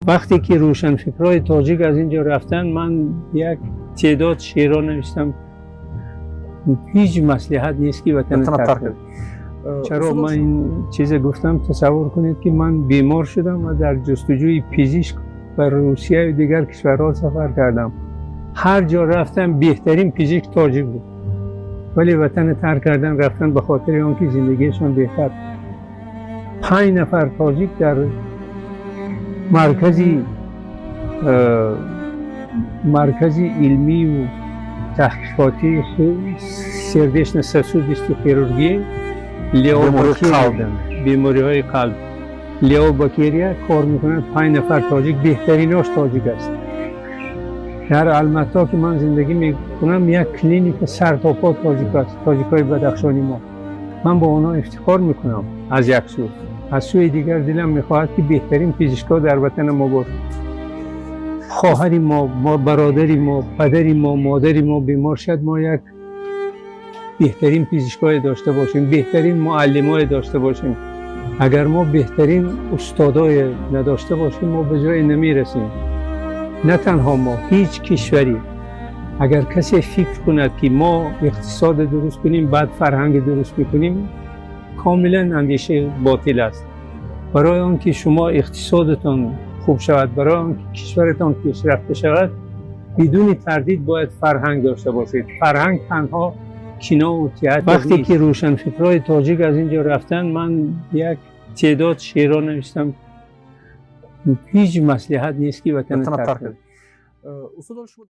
وقتی که روشنفکرای تاجیک از اینجا رفتن، من یک تعداد شعرها نوشتم. هیچ مصلحت نیست که وطن ترک کنم. چرا من این چیز گفتم؟ تصور کنید که من بیمار شدم و در جستجوی پزشک بر روسیه و دیگر کشورها سفر کردم. هر جا رفتم بهترین پزشک تاجیک بود، ولی وطن ترک کردن رفتن به خاطر آنکه زندگیشان بهتر. 5 نفر تاجیک در مرکزی علمی و تحقیقاتی سردشن سسودیست و خیرورگی بیماری‌های قلب لیاو باکیریا کار میکنند. 5 نفر تاجیک، بهتریناش تاجیک است. در المتا که من زندگی میکنم یک کلینیک سرتاپا تاجیک است، تاجیکای بدخشانی ما. من با اونا افتخار میکنم از یک سو. از سوی دیگر دلم میخواهد که بهترین پزشکا در وطن ما باشند. خواهری ما، برادری ما، پدری ما، مادری ما بیمار شد، ما یک بهترین پزشکای داشته باشیم، بهترین معلمای داشته باشیم. اگر ما بهترین استادای نداشته باشیم، ما به جای نمیرسیم. نه تنها ما، هیچ کشوری. اگر کسی فکر کند که ما اقتصاد درست کنیم بعد فرهنگ درست بکنیم، کاملا اندیشه باطل است. برای آنکه شما اقتصادتان خوب شود، برای آنکه کشورتان پیشرفته شود، بدون تردید باید فرهنگ داشته باشید. فرهنگ تنها کینا و تئاتر وقتی نیست. که روشنفکرای تاجیک از اینجا رفتن، من یک تعداد شعرها نوشتم. هیچ مصلحت نیست که وطن ترک کنم.